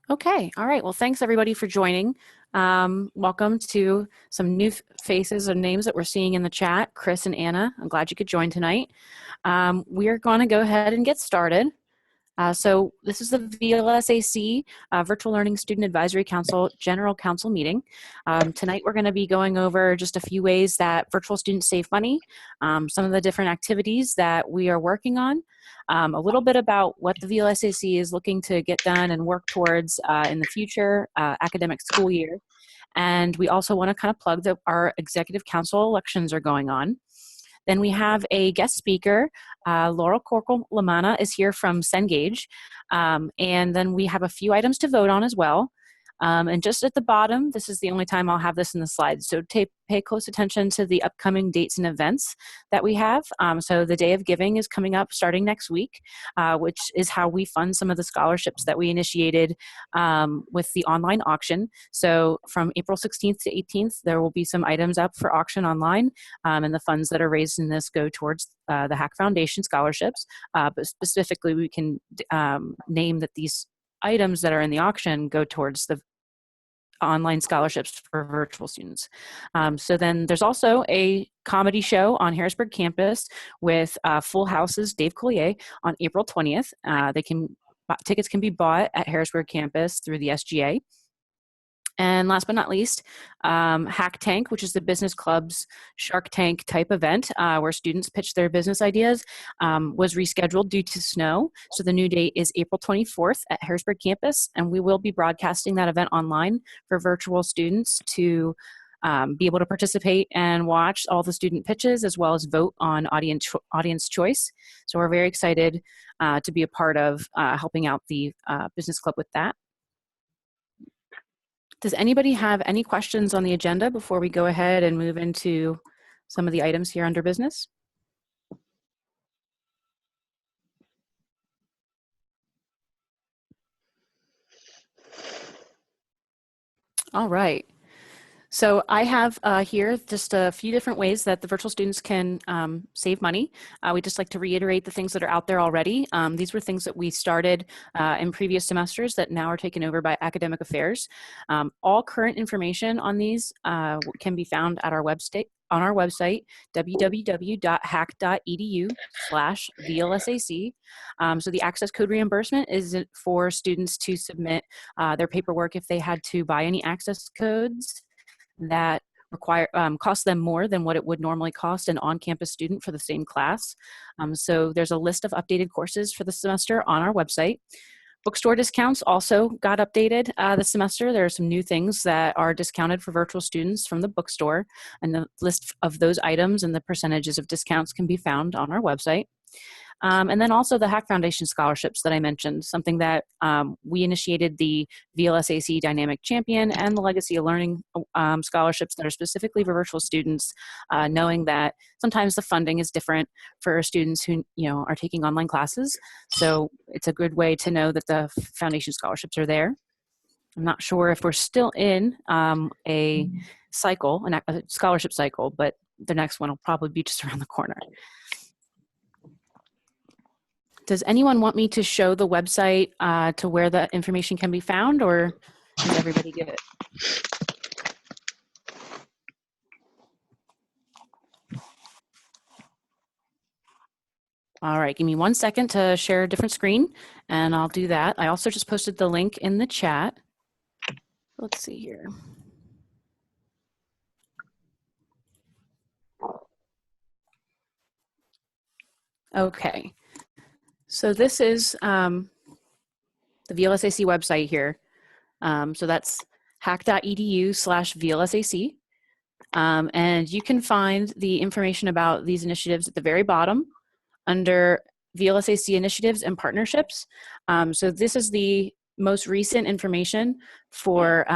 Okay, all right. Well, thanks everybody for joining. Welcome to some new faces and names that we're seeing in the chat, Chris and Anna. I'm glad you could join tonight. We are going to go ahead and get started. So this is the VLSAC Virtual Learning Student Advisory Council General Council meeting. Tonight we're going to be going over just a few ways that virtual students save money, some of the different activities that we are working on, a little bit about what the VLSAC is looking to get done and work towards in the future academic school year. And we also want to kind of plug that our Executive Council elections are going on. Then we have a guest speaker, Laurel Corkle-Lamana is here from Cengage. And then we have a few items to vote on as well. And just at the bottom, this is the only time I'll have this in the slides. So pay close attention to the upcoming dates and events that we have. So the Day of Giving is coming up starting next week, which is how we fund some of the scholarships that we initiated with the online auction. So from April 16th to 18th, there will be some items up for auction online, and the funds that are raised in this go towards the Hack Foundation scholarships. But specifically, we can name that these items that are in the auction go towards the online scholarships for virtual students. So then there's also a comedy show on Harrisburg campus with Full House's Dave Collier on April 20th. Tickets can be bought at Harrisburg campus through the SGA. And last but not least, Hack Tank, which is the business club's Shark Tank type event where students pitch their business ideas, was rescheduled due to snow. So the new date is April 24th at Harrisburg campus, and we will be broadcasting that event online for virtual students to be able to participate and watch all the student pitches as well as vote on audience choice. So we're very excited to be a part of helping out the business club with that. Does anybody have any questions on the agenda before we go ahead and move into some of the items here under business? All right. So I have here just a few different ways that the virtual students can save money. We just like to reiterate the things that are out there already. These were things that we started in previous semesters that now are taken over by academic affairs. All current information on these can be found at our website, www.hack.edu/VLSAC. So the access code reimbursement is for students to submit their paperwork if they had to buy any access codes that cost them more than what it would normally cost an on-campus student for the same class. So there's a list of updated courses for the semester on our website. Bookstore discounts also got updated this semester. There are some new things that are discounted for virtual students from the bookstore, and the list of those items and the percentages of discounts can be found on our website. And then also the Hack Foundation scholarships that I mentioned, something that we initiated the VLSAC Dynamic Champion and the Legacy of Learning scholarships that are specifically for virtual students, knowing that sometimes the funding is different for students who are taking online classes. So it's a good way to know that the foundation scholarships are there. I'm not sure if we're still in a cycle, a scholarship cycle, but the next one will probably be just around the corner. Does anyone want me to show the website to where the information can be found, or does everybody get it? All right, give me 1 second to share a different screen, and I'll do that. I also just posted the link in the chat. Let's see here. Okay, so this is the VLSAC website here. So that's hack.edu/VLSAC. And you can find the information about these initiatives at the very bottom under VLSAC initiatives and partnerships. So this is the most recent information for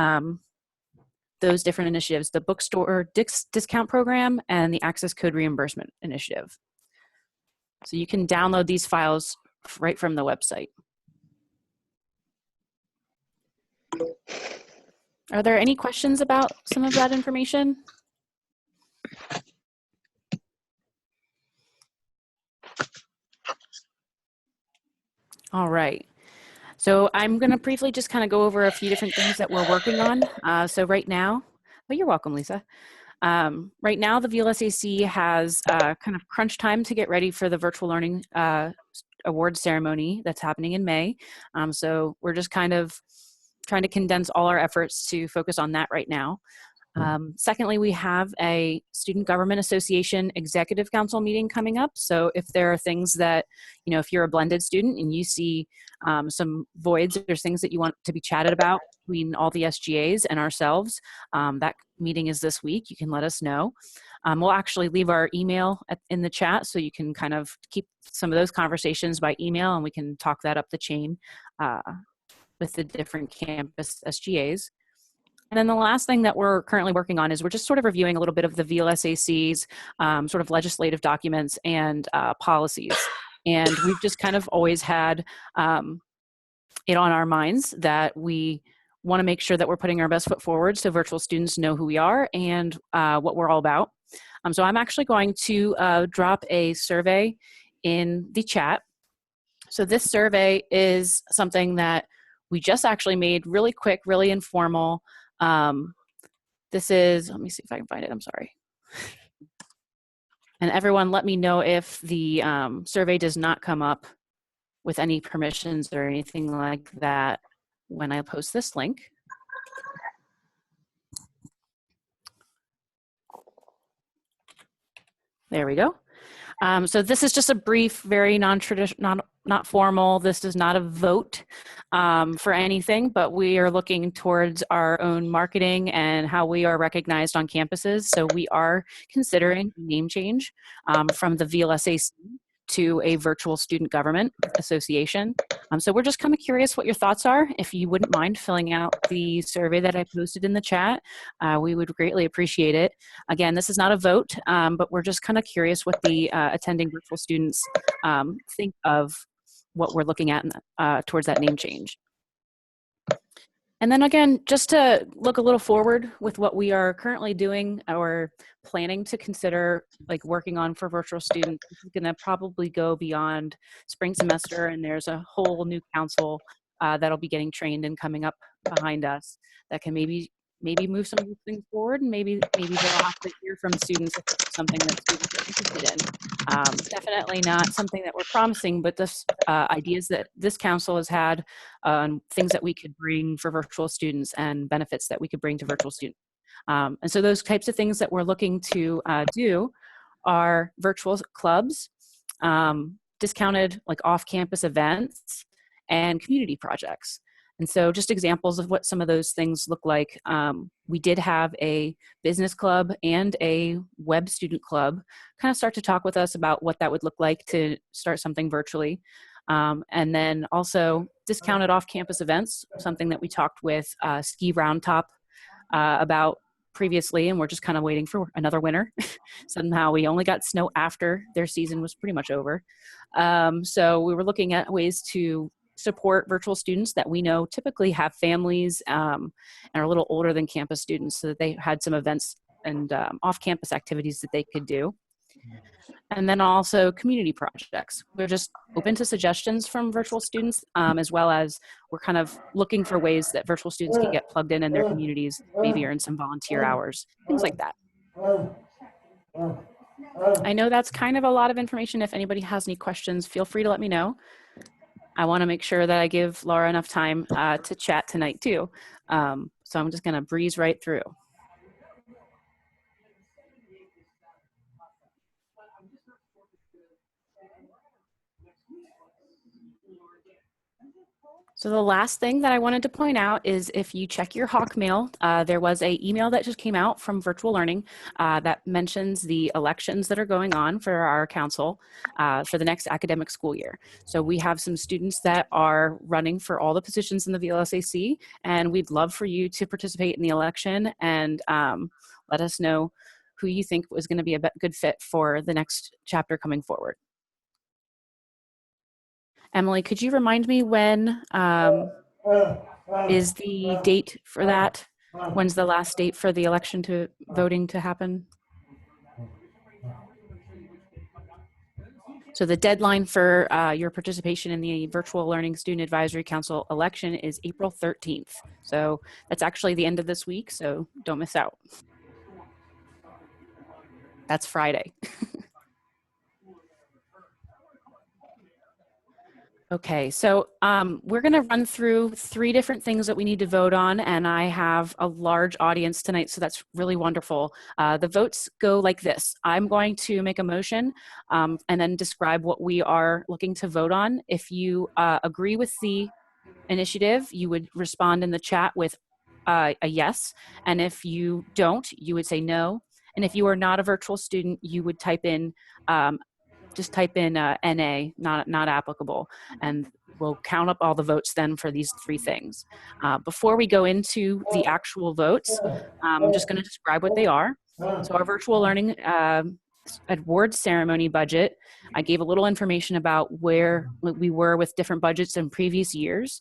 those different initiatives, the bookstore discount program and the access code reimbursement initiative. So you can download these files right from the website. Are there any questions about some of that information? All right. So I'm going to briefly just kind of go over a few different things that we're working on. So right now, oh, you're welcome, Lisa. Right now, the VLSAC has kind of crunch time to get ready for the virtual learning award ceremony that's happening in May. So we're just kind of trying to condense all our efforts to focus on that right now. Secondly, we have a Student Government Association Executive Council meeting coming up. So if there are things that, if you're a blended student and you see some voids or things that you want to be chatted about between all the SGAs and ourselves, that meeting is this week. You can let us know. We'll actually leave our email in the chat so you can kind of keep some of those conversations by email, and we can talk that up the chain with the different campus SGAs. And then the last thing that we're currently working on is we're just sort of reviewing a little bit of the VLSAC's sort of legislative documents and policies. And we've just kind of always had it on our minds that we want to make sure that we're putting our best foot forward so virtual students know who we are and what we're all about. So I'm actually going to drop a survey in the chat. So this survey is something that we just actually made really quick, really informal. This is, let me see if I can find it, I'm sorry. And everyone let me know if the survey does not come up with any permissions or anything like that when I post this link. There we go. So this is just a brief, very non-traditional, not formal. This is not a vote for anything, but we are looking towards our own marketing and how we are recognized on campuses. So we are considering a name change from the VLSAC to a Virtual Student Government Association. So we're just kind of curious what your thoughts are. If you wouldn't mind filling out the survey that I posted in the chat, we would greatly appreciate it. Again, this is not a vote, but we're just kind of curious what the attending virtual students think of what we're looking at towards that name change. And then again, just to look a little forward with what we are currently doing or planning to consider like working on for virtual students, this is gonna probably go beyond spring semester, and there's a whole new council that'll be getting trained and coming up behind us that can maybe move some of these things forward, and maybe they'll have to hear from students if it's something that students are interested in. Definitely not something that we're promising, but this ideas that this council has had on things that we could bring for virtual students and benefits that we could bring to virtual students. And so those types of things that we're looking to do are virtual clubs, discounted like off-campus events, and community projects. And so just examples of what some of those things look like. We did have a business club and a web student club kind of start to talk with us about what that would look like to start something virtually. And then also discounted off-campus events, something that we talked with Ski Round Top about previously, and we're just kind of waiting for another winter. Somehow we only got snow after their season was pretty much over. So we were looking at ways to support virtual students that we know typically have families and are a little older than campus students, so that they had some events and off-campus activities that they could do. And then also community projects. We're just open to suggestions from virtual students, as well as we're kind of looking for ways that virtual students can get plugged in their communities, maybe earn some volunteer hours, things like that. I know that's kind of a lot of information. If anybody has any questions, feel free to let me know. I want to make sure that I give Laura enough time to chat tonight too. So I'm just going to breeze right through. So the last thing that I wanted to point out is if you check your Hawk mail, there was an email that just came out from Virtual Learning that mentions the elections that are going on for our council for the next academic school year. So we have some students that are running for all the positions in the VLSAC, and we'd love for you to participate in the election and let us know who you think was going to be a good fit for the next chapter coming forward. Emily, could you remind me when is the date for that? When's the last date for the election to voting to happen? So the deadline for your participation in the Virtual Learning Student Advisory Council election is April 13th. So that's actually the end of this week, so don't miss out. That's Friday. Okay, so we're going to run through 3 different things that we need to vote on, and I have a large audience tonight, so that's really wonderful. The votes go like this. I'm going to make a motion and then describe what we are looking to vote on. If you agree with the initiative, you would respond in the chat with a yes, and if you don't, you would say no. And if you are not a virtual student, you would type in just type in NA, not applicable, and we'll count up all the votes then for these 3 things. Before we go into the actual votes, I'm just going to describe what they are. So our virtual learning awards ceremony budget, I gave a little information about where we were with different budgets in previous years.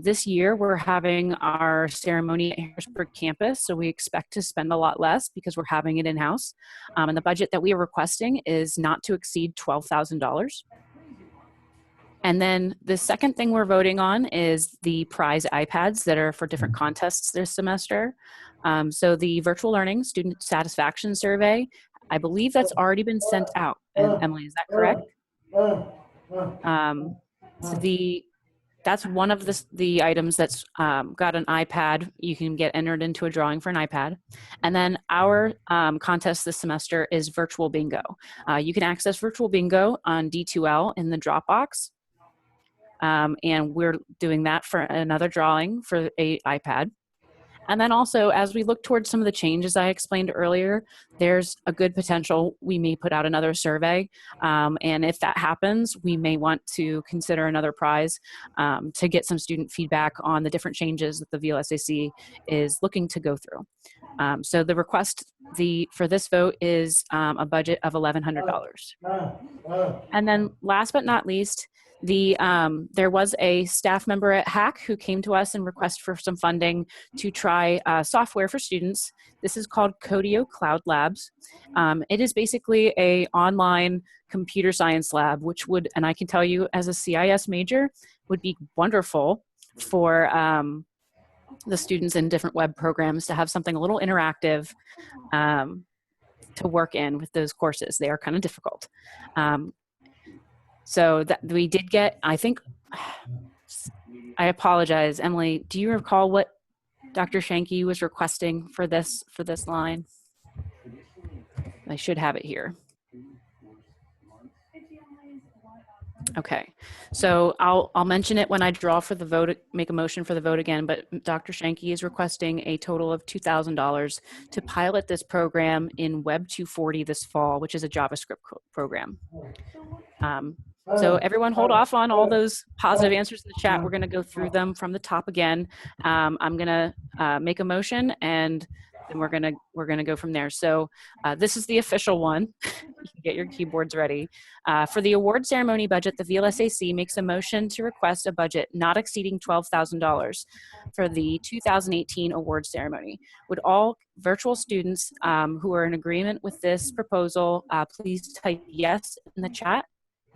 This year, we're having our ceremony at Harrisburg campus, so we expect to spend a lot less because we're having it in-house. And the budget that we are requesting is not to exceed $12,000. And then the second thing we're voting on is the prize iPads that are for different contests this semester. So the virtual learning student satisfaction survey, I believe that's already been sent out. And Emily, is that correct? That's one of the items that's got an iPad. You can get entered into a drawing for an iPad. And then our contest this semester is virtual bingo. You can access virtual bingo on D2L in the Dropbox. And we're doing that for another drawing for an iPad. And then also, as we look towards some of the changes I explained earlier, there's a good potential we may put out another survey. And if that happens, we may want to consider another prize to get some student feedback on the different changes that the VLSAC is looking to go through. So the request for this vote is a budget of $1,100. And then last but not least, there was a staff member at HAC who came to us and requested for some funding to try software for students. This is called Codio Cloud Labs. It is basically a online computer science lab, which would, and I can tell you as a CIS major, would be wonderful for the students in different web programs to have something a little interactive to work in with those courses. They are kind of difficult. So that we did get, I think, I apologize, Emily, do you recall what Dr. Shanky was requesting for this line? I should have it here. Okay, so I'll mention it when I draw for the vote, make a motion for the vote again, but Dr. Shanky is requesting a total of $2,000 to pilot this program in Web 240 this fall, which is a JavaScript program. So everyone hold off on all those positive answers in the chat. We're going to go through them from the top again. I'm going to make a motion and then we're going to go from there. So this is the official one. You can get your keyboards ready. For the award ceremony budget, the VLSAC makes a motion to request a budget not exceeding $12,000 for the 2018 award ceremony. Would all virtual students who are in agreement with this proposal please type yes in the chat?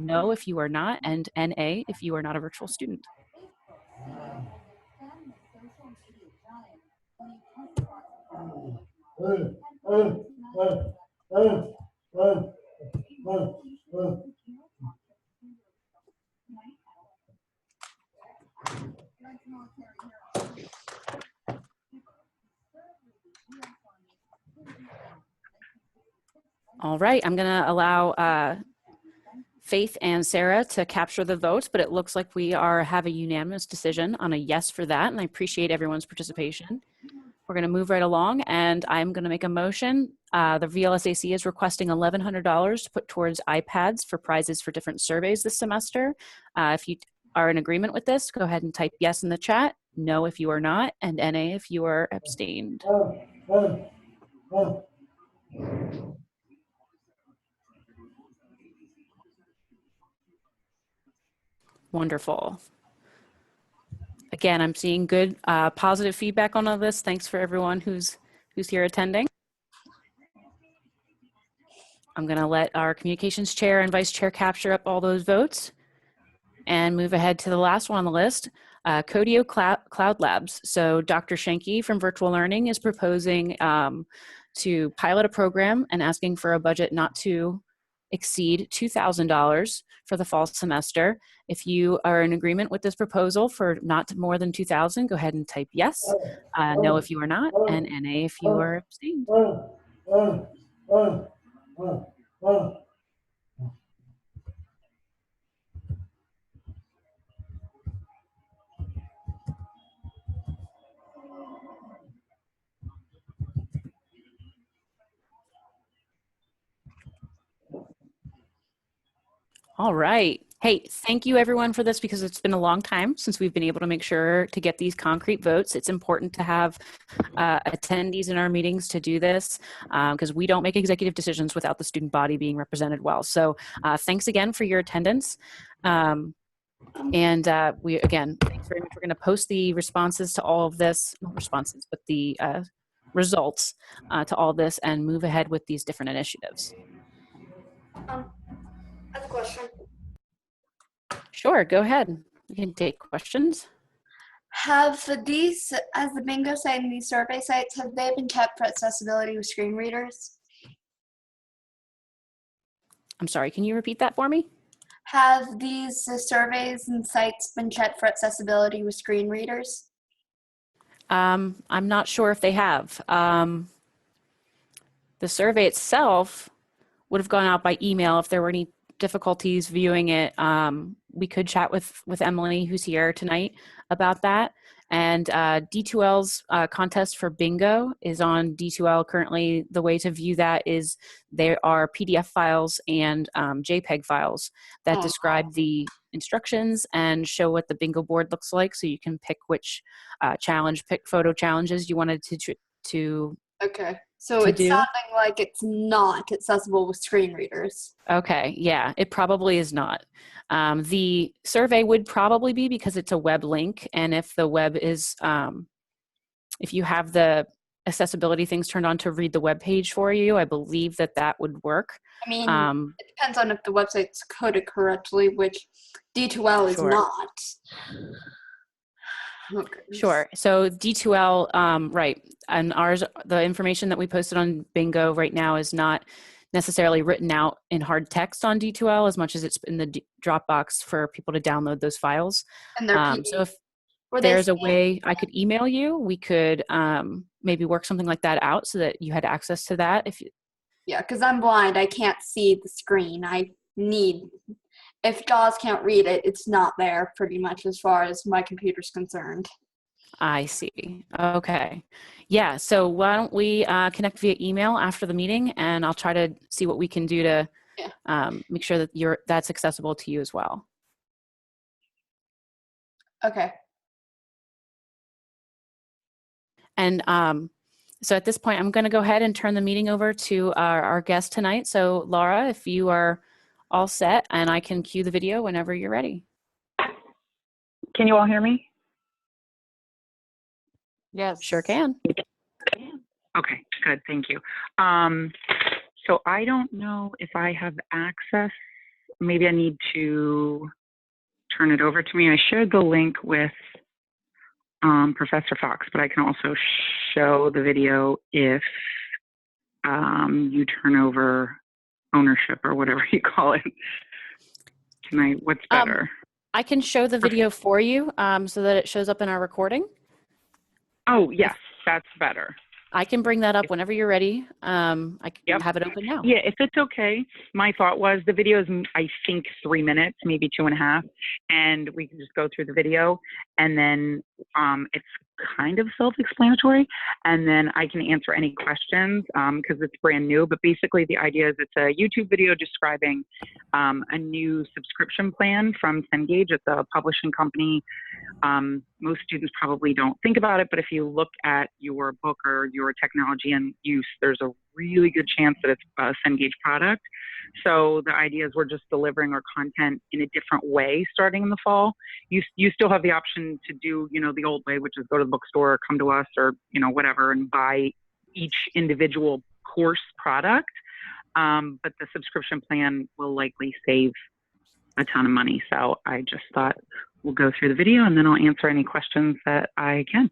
No if you are not, and NA if you are not a virtual student. All right, I'm going to allow Faith and Sarah to capture the votes, but it looks like we have a unanimous decision on a yes for that, and I appreciate everyone's participation. We're going to move right along, and I'm going to make a motion. The VLSAC is requesting $1,100 to put towards iPads for prizes for different surveys this semester. If you are in agreement with this, go ahead and type yes in the chat, no if you are not, and NA if you are abstained. Wonderful. Again, I'm seeing good positive feedback on all this. Thanks for everyone who's here attending. I'm going to let our communications chair and vice chair capture up all those votes and move ahead to the last one on the list, Codio Cloud Labs. So Dr. Schenke from Virtual Learning is proposing to pilot a program and asking for a budget not to exceed $2,000 for the fall semester. If you are in agreement with this proposal for not more than $2,000, go ahead and type yes, no if you are not, and NA if you are abstained. All right. Hey, thank you everyone for this, because it's been a long time since we've been able to make sure to get these concrete votes. It's important to have attendees in our meetings to do this, because we don't make executive decisions without the student body being represented well. So thanks again for your attendance. Again, thanks very much. We're going to post the responses to all of this, not responses, but the results to all of this, and move ahead with these different initiatives. I have a question. Sure, go ahead. You can take questions. Have these, as the bingo site and these survey sites, have they been kept for accessibility with screen readers? I'm sorry, can you repeat that for me? Have these surveys and sites been checked for accessibility with screen readers? I'm not sure if they have. The survey itself would have gone out by email. If there were any difficulties viewing it, we could chat with Emily, who's here tonight, about that. And D2L's contest for bingo is on D2L currently. The way to view that is there are PDF files and JPEG files that describe the instructions and show what the bingo board looks like, so you can pick which photo challenges you wanted to Okay, so it's sounding like it's not accessible with screen readers. Okay, yeah, it probably is not. The survey would probably be, because it's a web link, and if the web is, if you have the accessibility things turned on to read the web page for you, I believe that would work. I mean, it depends on if the website's coded correctly, which D2L is not. Okay. Sure. So D2L, right, and ours, the information that we posted on bingo right now is not necessarily written out in hard text on D2L as much as it's in the Dropbox for people to download those files. And they're PDF. So if there's a way I could email you, we could maybe work something like that out so that you had access to that. Yeah, because I'm blind, I can't see the screen. If JAWS can't read it, it's not there pretty much as far as my computer's concerned. I see. Okay. Yeah, so why don't we connect via email after the meeting, and I'll try to see what we can do to make sure that that's accessible to you as well. Okay. And so at this point, I'm going to go ahead and turn the meeting over to our guest tonight. So Laura, if you are all set, and I can cue the video whenever you're ready. Can you all hear me? Yes. Sure can. Okay, good, thank you. So I don't know if I have access. Maybe I need to turn it over to me. I shared the link with Professor Fox, but I can also show the video if you turn over ownership or whatever you call it. What's better? I can show the video for you so that it shows up in our recording. Oh, yes, that's better. I can bring that up whenever you're ready. I can have it open now. Yeah, if it's okay. My thought was the video is, I think, 3 minutes, maybe 2.5, and we can just go through the video, and then it's kind of self-explanatory, and then I can answer any questions because it's brand new. But basically, the idea is it's a YouTube video describing a new subscription plan from Cengage. It's a publishing company. Most students probably don't think about it, but if you look at your book or your technology in use, there's a really good chance that it's a Cengage product. So the idea is we're just delivering our content in a different way starting in the fall. You still have the option to do, the old way, which is go to the bookstore or come to us or, whatever, and buy each individual course product. but the subscription plan will likely save a ton of money. So I just thought we'll go through the video and then I'll answer any questions that I can.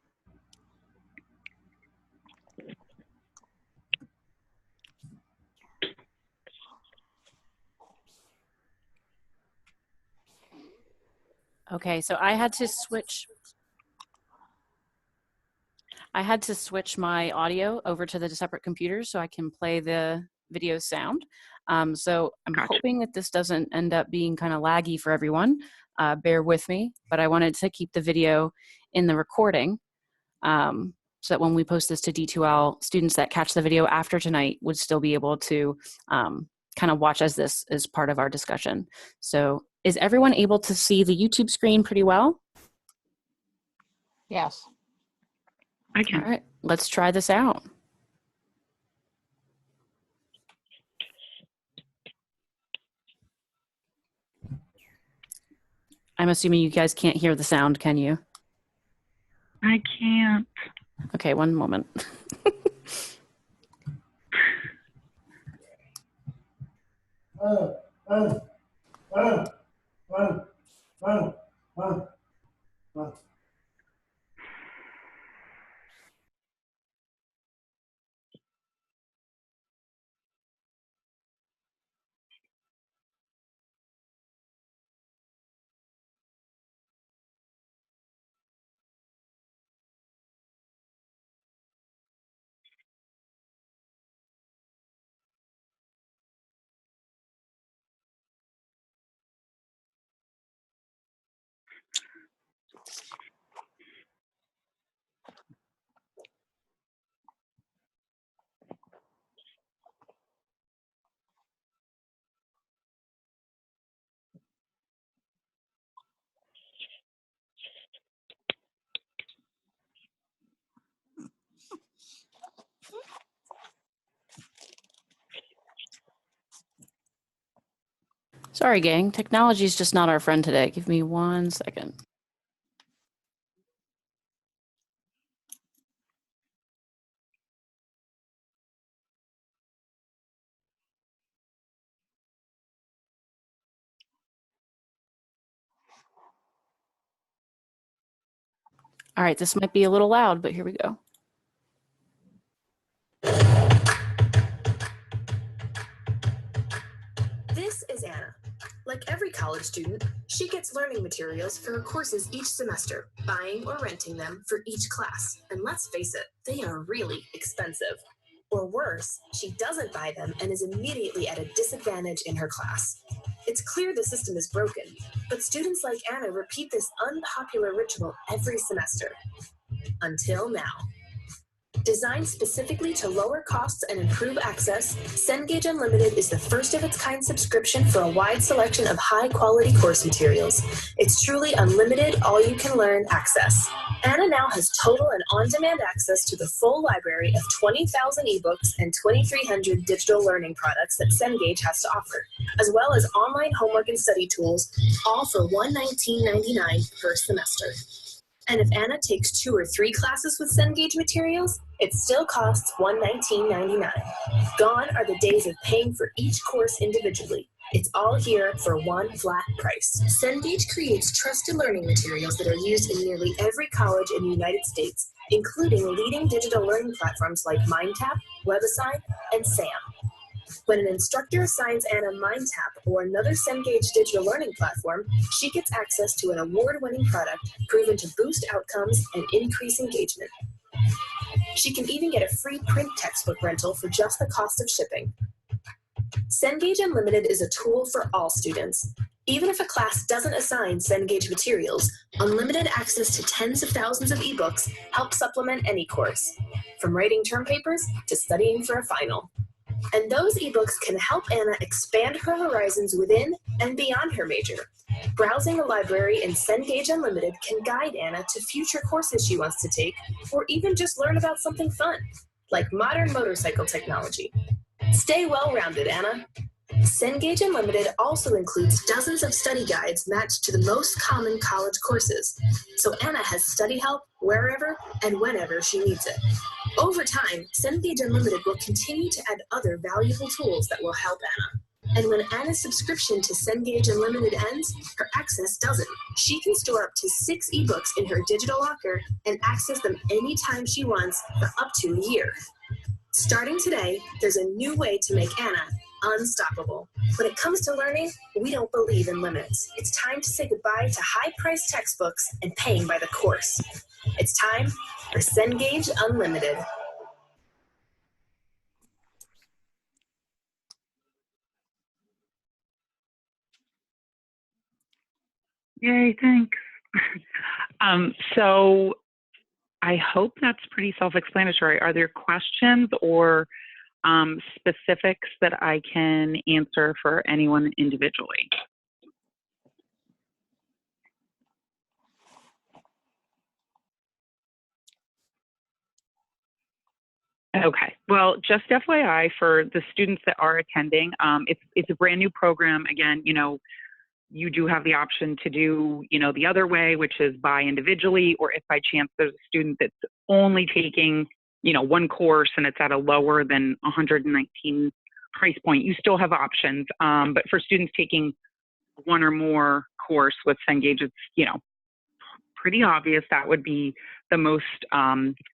Okay, so I had to switch my audio over to the separate computers so I can play the video sound. So I'm hoping that this doesn't end up being kind of laggy for everyone. Bear with me, but I wanted to keep the video in the recording so that when we post this to D2L, students that catch the video after tonight would still be able to kind of watch as this is part of our discussion. So is everyone able to see the YouTube screen pretty well? Yes. I can. All right, let's try this out. I'm assuming you guys can't hear the sound, can you? I can't. Okay, one moment. Sorry, gang. Technology is just not our friend today. Give me 1 second. All right, this might be a little loud, but here we go. This is Anna. Like every college student, she gets learning materials for her courses each semester, buying or renting them for each class. And let's face it, they are really expensive. Or worse, she doesn't buy them and is immediately at a disadvantage in her class. It's clear the system is broken, but students like Anna repeat this unpopular ritual every semester. Until now. Designed specifically to lower costs and improve access, Cengage Unlimited is the first of its kind subscription for a wide selection of high-quality course materials. It's truly unlimited, all-you-can-learn access. Anna now has total and on-demand access to the full library of 20,000 ebooks and 2,300 digital learning products that Cengage has to offer, as well as online homework and study tools, all for $119.99 per semester. And if Anna takes 2 or 3 classes with Cengage materials, it still costs $119.99. Gone are the days of paying for each course individually. It's all here for one flat price. Cengage creates trusted learning materials that are used in nearly every college in the United States, including leading digital learning platforms like MindTap, WebAssign, and SAM. When an instructor assigns Anna MindTap or another Cengage digital learning platform, she gets access to an award-winning product proven to boost outcomes and increase engagement. She can even get a free print textbook rental for just the cost of shipping. Cengage Unlimited is a tool for all students. Even if a class doesn't assign Cengage materials, unlimited access to tens of thousands of ebooks helps supplement any course, from writing term papers to studying for a final. And those ebooks can help Anna expand her horizons within and beyond her major. Browsing a library in Cengage Unlimited can guide Anna to future courses she wants to take, or even just learn about something fun, like modern motorcycle technology. Stay well-rounded, Anna. Cengage Unlimited also includes dozens of study guides matched to the most common college courses, so Anna has study help wherever and whenever she needs it. Over time, Cengage Unlimited will continue to add other valuable tools that will help Anna. And when Anna's subscription to Cengage Unlimited ends, her access doesn't. She can store up to 6 ebooks in her digital locker and access them anytime she wants for up to a year. Starting today, there's a new way to make Anna unstoppable. When it comes to learning, we don't believe in limits. It's time to say goodbye to high-priced textbooks and paying by the course. It's time for Cengage Unlimited. Yay, thanks. So I hope that's pretty self-explanatory. Are there questions or specifics that I can answer for anyone individually? Okay, well, just FYI for the students that are attending, it's a brand new program. Again, you do have the option to do, the other way, which is buy individually, or if by chance there's a student that's only taking, one course and it's at a lower than 119 price point, you still have options. But for students taking one or more course with Cengage, it's, pretty obvious that would be the most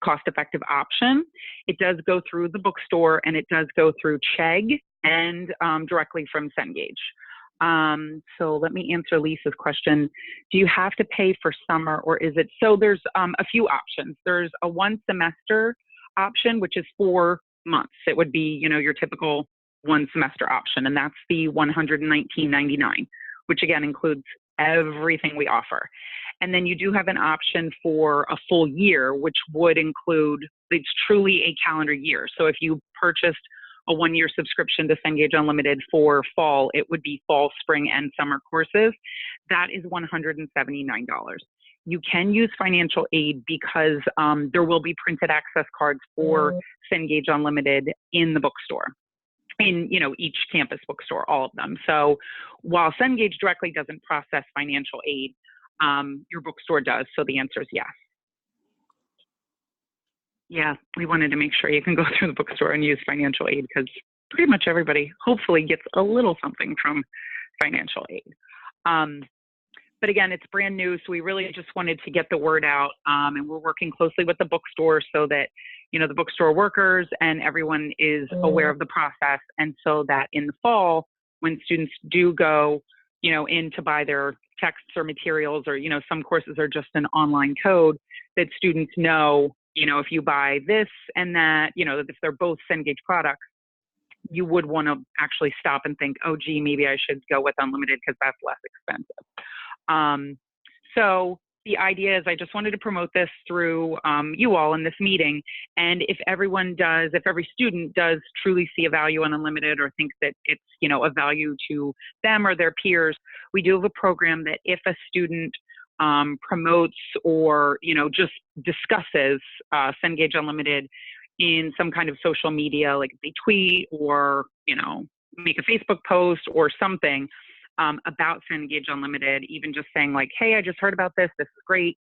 cost-effective option. It does go through the bookstore and it does go through Chegg and directly from Cengage. So let me answer Lisa's question. Do you have to pay for summer or is it? So there's a few options. There's a 1 semester option, which is 4 months. It would be, your typical 1 semester option, and that's the $119.99, which again includes everything we offer. And then you do have an option for a full year, which would include, it's truly a calendar year. So if you purchased a 1-year subscription to Cengage Unlimited for fall, it would be fall, spring, and summer courses. That is $179. You can use financial aid because there will be printed access cards for Cengage Unlimited in the bookstore, in each campus bookstore, all of them. So while Cengage directly doesn't process financial aid, your bookstore does. So the answer is yes. Yeah, we wanted to make sure you can go through the bookstore and use financial aid because pretty much everybody hopefully gets a little something from financial aid. But again, it's brand new, so we really just wanted to get the word out, and we're working closely with the bookstore so that the bookstore workers and everyone is aware of the process, and so that in the fall, when students do go, in to buy their texts or materials, or some courses are just an online code, that students know, if you buy this and that, if they're both Cengage products, you would want to actually stop and think, oh, gee, maybe I should go with Unlimited because that's less expensive. So the idea is I just wanted to promote this through you all in this meeting. And if every student does truly see a value in Unlimited or thinks that it's, a value to them or their peers, we do have a program that if a student promotes or, just discusses Cengage Unlimited in some kind of social media, like they tweet or, make a Facebook post or something about Cengage Unlimited, even just saying like, hey, I just heard about this. This is great,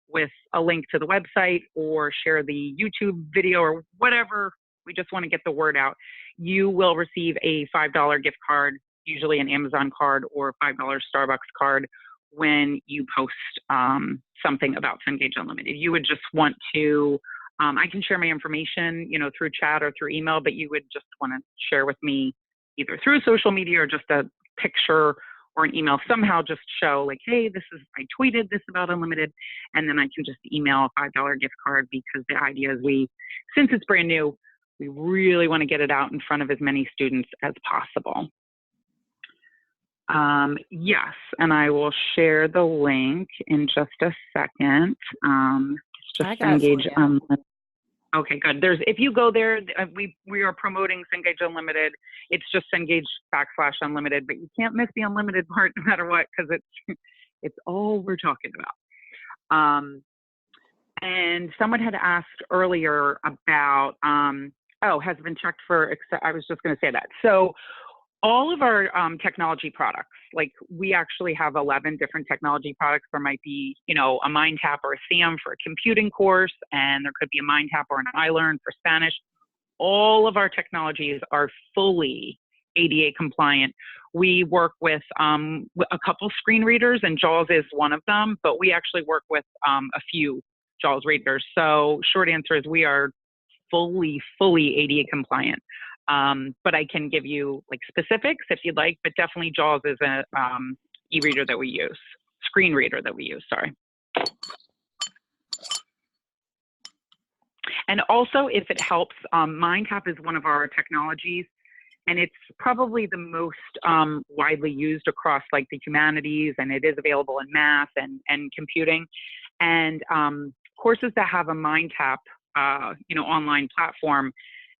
with a link to the website or share the YouTube video or whatever. We just want to get the word out. You will receive a $5 gift card, usually an Amazon card or a $5 Starbucks card when you post something about Cengage Unlimited. You would just want to, I can share my information, through chat or through email, but you would just want to share with me either through social media or just a picture or an email, somehow just show like, hey, I tweeted this about Unlimited, and then I can just email a $5 gift card, because the idea is since it's brand new, we really want to get it out in front of as many students as possible. Yes, and I will share the link in just a second. It's just Cengage Unlimited. Okay, good. If you go there, we are promoting Cengage Unlimited. It's just Cengage/Unlimited, but you can't miss the Unlimited part no matter what, because it's all we're talking about. And someone had asked earlier about, has it been checked for, I was just going to say that. So All of our technology products, like we actually have 11 different technology products. There might be, you know, a MindTap or a SAM for a computing course, and there could be a MindTap or an iLearn for Spanish. All of our technologies are fully ADA compliant. We work with a couple screen readers, and JAWS is one of them, but we actually work with a few JAWS readers. So short answer is we are fully ADA compliant. But I can give you like specifics if you'd like, but definitely JAWS is a e-reader that we use, screen reader that we use, sorry. And also, if it helps, MindTap is one of our technologies, and it's probably the most widely used across like the humanities, and it is available in math and computing. And courses that have a MindTap, you know, online platform,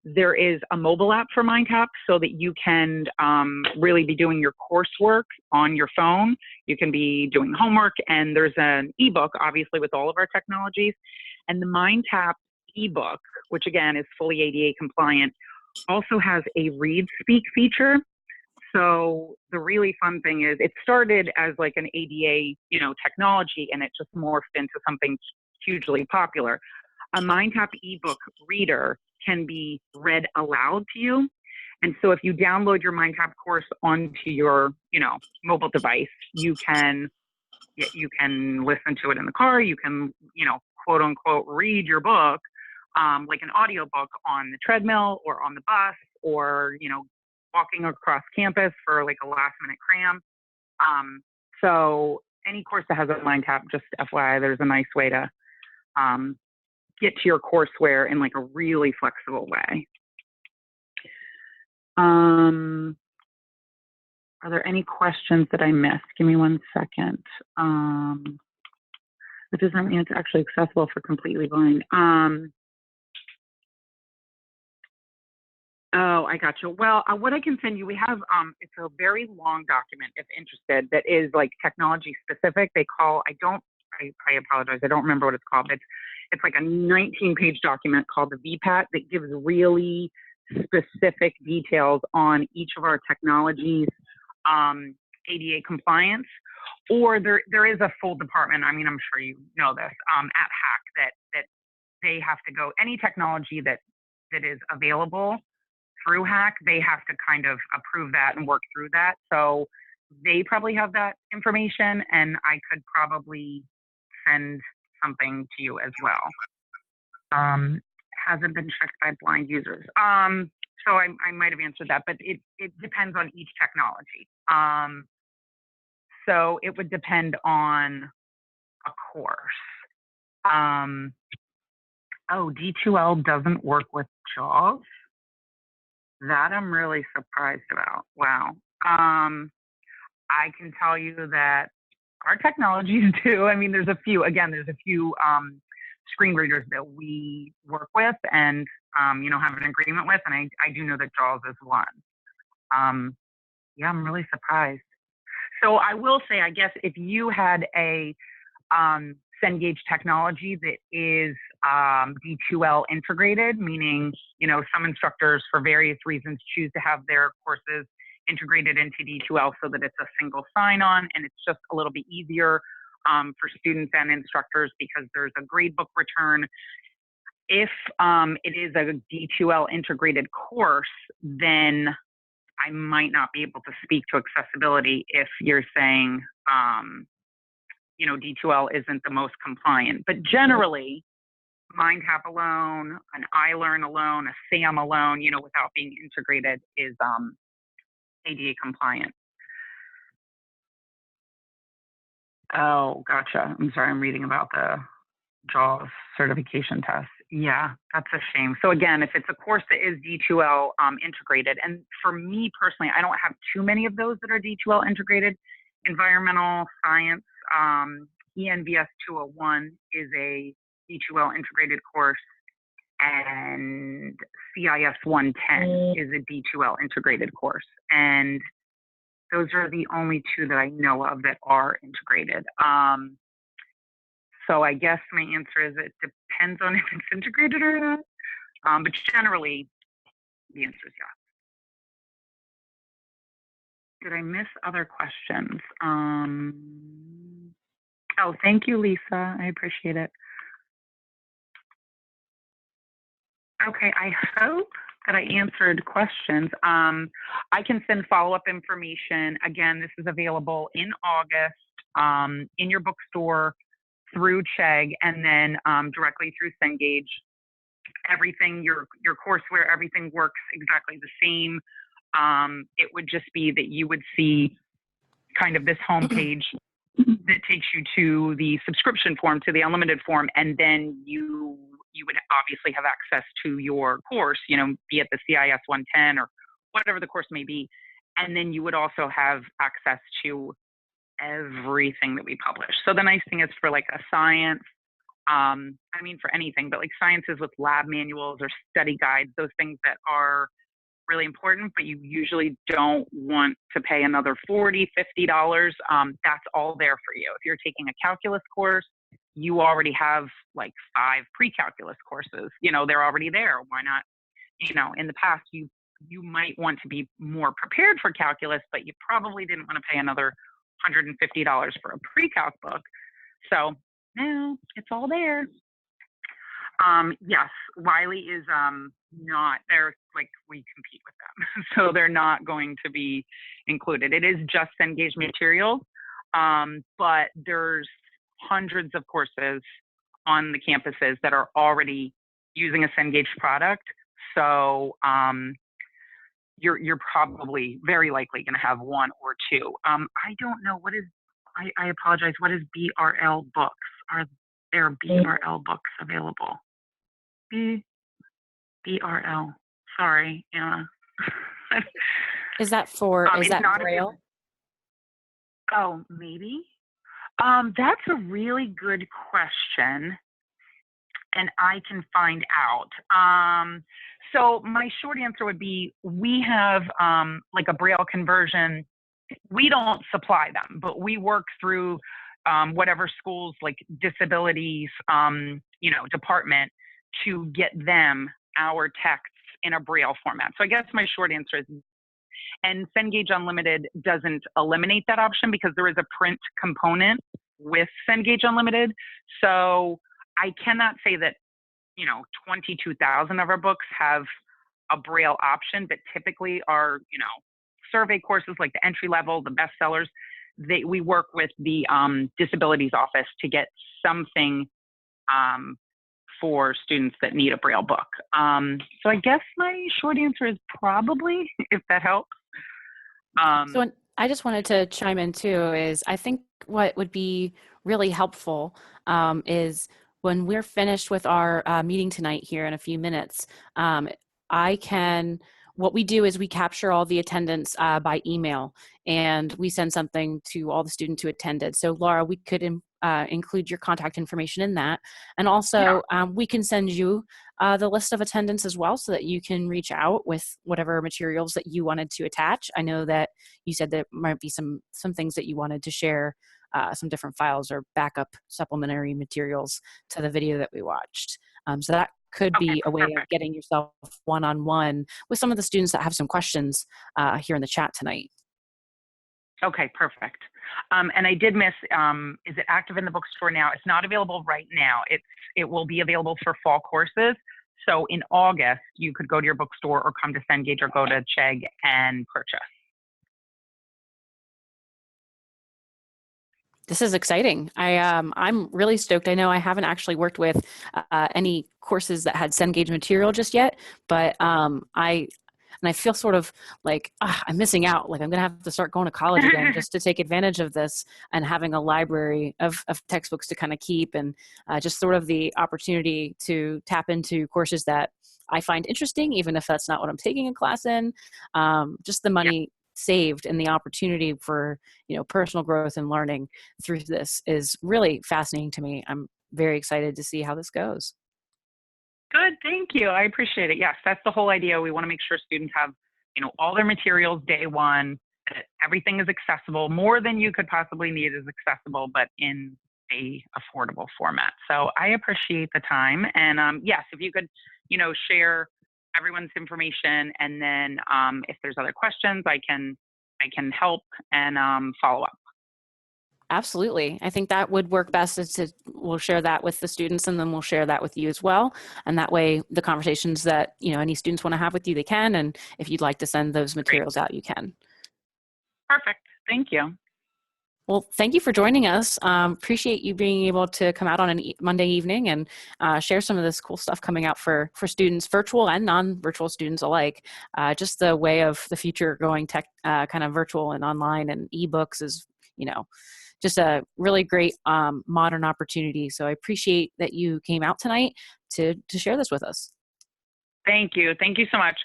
there is a mobile app for MindTap so that you can really be doing your coursework on your phone. You can be doing homework, and there's an ebook, obviously, with all of our technologies. And the MindTap ebook, which again is fully ADA compliant, also has a read speak feature. So the really fun thing is it started as like an ADA, you know, technology, and it just morphed into something hugely popular. A MindTap ebook reader can be read aloud to you. And so if you download your MindTap course onto your, you know, mobile device, you can listen to it in the car. You can, you know, quote unquote, read your book, like an audiobook on the treadmill or on the bus, or, you know, walking across campus for like a last minute cram. So any course that has a MindTap, just FYI, there's a nice way to get to your courseware in like a really flexible way. Are there any questions that I missed? Give me 1 second. It doesn't mean it's actually accessible for completely blind. Oh, I got you. Well, what I can send you, we have, it's a very long document if interested, that is like technology specific. They call, I apologize, I don't remember what it's called. It's like a 19-page document called the VPAT that gives really specific details on each of our technologies, ADA compliance. Or there is a full department, I mean, I'm sure you know this, at HAC that they have to go, any technology that is available through HAC, they have to kind of approve that and work through that. So they probably have that information, and I could probably send something to you as well. Hasn't been checked by blind users. So I might have answered that, but it depends on each technology. So it would depend on a course. Oh, D2L doesn't work with JAWS? That I'm really surprised about. Wow. I can tell you that our technologies do. I mean, there's a few screen readers that we work with and, you know, have an agreement with. And I do know that JAWS is one. Yeah, I'm really surprised. So I will say, I guess if you had a Cengage technology that is D2L integrated, meaning, you know, some instructors for various reasons choose to have their courses integrated into D2L so that it's a single sign-on, and it's just a little bit easier for students and instructors because there's a gradebook return. If it is a D2L integrated course, then I might not be able to speak to accessibility if you're saying, you know, D2L isn't the most compliant. But generally, MindTap alone, an iLearn alone, a SAM alone, you know, without being integrated is ADA compliant. Oh, gotcha. I'm sorry, I'm reading about the JAWS certification test. Yeah, that's a shame. So again, if it's a course that is D2L integrated, and for me personally, I don't have too many of those that are D2L integrated. Environmental science, ENVS 201 is a D2L integrated course, and CIS 110 is a D2L integrated course. And those are the only two that I know of that are integrated. So I guess my answer is it depends on if it's integrated or not. But generally, the answer is yes. did I miss other questions? Oh, thank you, Lisa. I appreciate it. Okay, I hope that I answered questions. I can send follow-up information. Again, this is available in August in your bookstore through Chegg, and then directly through Cengage. Everything, your courseware, everything works exactly the same. It would just be that you would see kind of this homepage that takes you to the subscription form, to the unlimited form, and then you would obviously have access to your course, you know, be it the CIS 110 or whatever the course may be. And then you would also have access to everything that we publish. So the nice thing is for like a science, I mean for anything, but like sciences with lab manuals or study guides, those things that are really important, but you usually don't want to pay another $40, $50. That's all there for you. If you're taking a calculus course, you already have like 5 pre-calculus courses. You know, they're already there. Why not? You know, in the past, you might want to be more prepared for calculus, but you probably didn't want to pay another $150 for a pre-calc book. So now it's all there. Yes, Wiley is not, they're like, we compete with them. So they're not going to be included. It is just Cengage materials, but there's hundreds of courses on the campuses that are already using a Cengage product. So you're probably very likely going to have 1 or 2. I don't know, what is, I apologize, what is BRL books? Are there BRL books available? BRL. Sorry, Anna. Is that for, is that Braille? Oh, maybe. That's a really good question, and I can find out. So my short answer would be, we have like a Braille conversion. We don't supply them, but we work through whatever school's like disabilities, you know, department to get them our texts in a Braille format. So I guess my short answer is, and Cengage Unlimited doesn't eliminate that option because there is a print component with Cengage Unlimited. So I cannot say that, you know, 22,000 of our books have a Braille option, but typically our, you know, survey courses like the entry level, the bestsellers, we work with the disabilities office to get something for students that need a Braille book. So I guess my short answer is probably, if that helps. So I just wanted to chime in too, is I think what would be really helpful is when we're finished with our meeting tonight here in a few minutes, what we do is we capture all the attendance by email, and we send something to all the students who attended. So Laura, we could include your contact information in that. And also we can send you the list of attendance as well, so that you can reach out with whatever materials that you wanted to attach. I know that you said there might be some things that you wanted to share, some different files or backup supplementary materials to the video that we watched. So that could be a way of getting yourself one-on-one with some of the students that have some questions here in the chat tonight. Okay, perfect. And I did miss, is it active in the bookstore now? It's not available right now. It will be available for fall courses. So in August, you could go to your bookstore or come to Cengage or go to Chegg and purchase. This is exciting. I'm really stoked. I know I haven't actually worked with any courses that had Cengage material just yet, but I feel sort of like I'm missing out. Like I'm going to have to start going to college again just to take advantage of this and having a library of textbooks to kind of keep, and just sort of the opportunity to tap into courses that I find interesting, even if that's not what I'm taking a class in. Just the money saved and the opportunity for, you know, personal growth and learning through this is really fascinating to me. I'm very excited to see how this goes. Good, thank you. I appreciate it. Yes, that's the whole idea. We want to make sure students have, you know, all their materials day one. Everything is accessible. More than you could possibly need is accessible, but in a affordable format. So I appreciate the time. And yes, if you could, you know, share everyone's information, and then if there's other questions, I can I can help and follow up. Absolutely. I think that would work best is we'll share that with the students and then we'll share that with you as well. And that way the conversations that, any students want to have with you, they can. And if you'd like to send those materials out, you can. Perfect. Thank you. Well, thank you for joining us. Appreciate you being able to come out on a Monday evening and share some of this cool stuff coming out for students, virtual and non-virtual students alike. Just the way of the future going tech, kind of virtual and online, and ebooks is, just a really great modern opportunity. So I appreciate that you came out tonight to share this with us. Thank you. Thank you so much.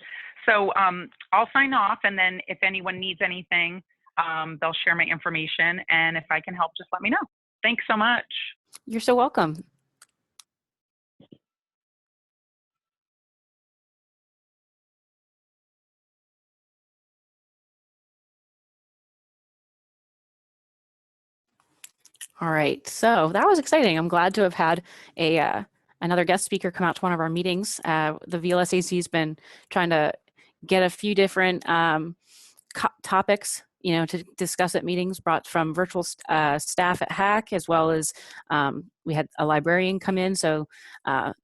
So I'll sign off, and then if anyone needs anything, they'll share my information. And if I can help, just let me know. Thanks so much. You're so welcome. All right, so that was exciting. I'm glad to have had another guest speaker come out to one of our meetings. The VLSAC has been trying to get a few different topics, to discuss at meetings, brought from virtual staff at HAC, as well as we had a librarian come in. So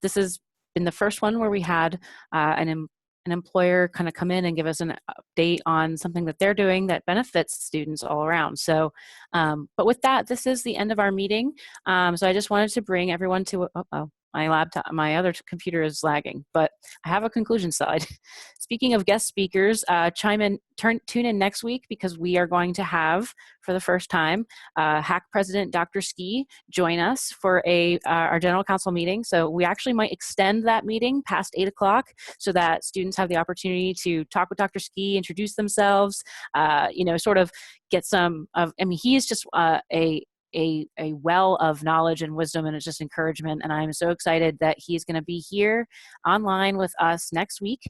this has been the first one where we had an employer kind of come in and give us an update on something that they're doing that benefits students all around. So, but with that, this is the end of our meeting. So I just wanted to bring everyone to, my laptop, my other computer is lagging, but I have a conclusion slide. Speaking of guest speakers, tune in next week, because we are going to have, for the first time, HAC President Dr. Ski join us for our General Council meeting. So we actually might extend that meeting past 8 o'clock so that students have the opportunity to talk with Dr. Ski, introduce themselves, sort of get some of, he is just a well of knowledge and wisdom, and it's just encouragement. And I'm so excited that he's going to be here online with us next week.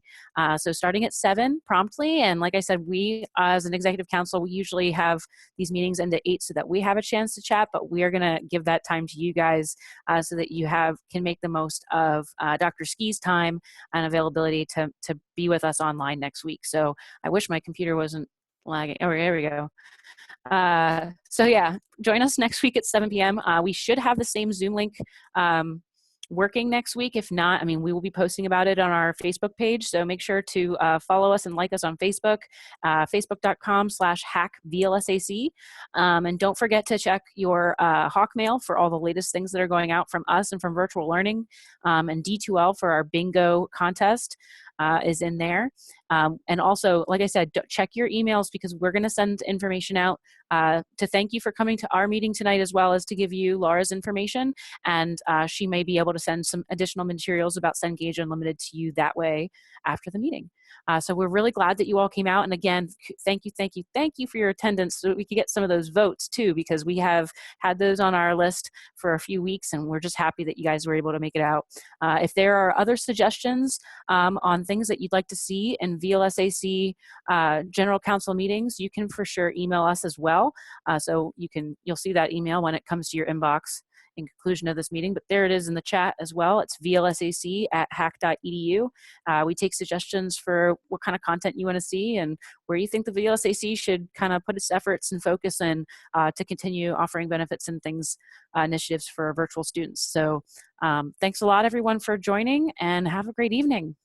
So starting at 7 promptly. And like I said, we as an executive council, we usually have these meetings end at 8 so that we have a chance to chat, but we are going to give that time to you guys so that you can make the most of Dr. Ski's time and availability to be with us online next week. So I wish my computer wasn't lagging. Oh, there we go. So yeah, join us next week at 7 p.m. We should have the same Zoom link working next week. If not, we will be posting about it on our Facebook page. So make sure to follow us and like us on Facebook, facebook.com/HACVLSAC. And don't forget to check your Hawk Mail for all the latest things that are going out from us and from virtual learning, and D2L for our bingo contest. Is in there. And also, like I said, check your emails, because we're going to send information out to thank you for coming to our meeting tonight, as well as to give you Laura's information. And she may be able to send some additional materials about Cengage Unlimited to you that way after the meeting. So we're really glad that you all came out. And again, thank you for your attendance, so that we could get some of those votes too, because we have had those on our list for a few weeks, and we're just happy that you guys were able to make it out. If there are other suggestions on things that you'd like to see in VLSAC General Council meetings, you can for sure email us as well. So you'll see that email when it comes to your inbox in conclusion of this meeting, but there it is in the chat as well. It's vlsac@hac.edu. We take suggestions for what kind of content you want to see and where you think the VLSAC should kind of put its efforts and focus in to continue offering benefits and things, initiatives for virtual students. So thanks a lot, everyone, for joining, and have a great evening.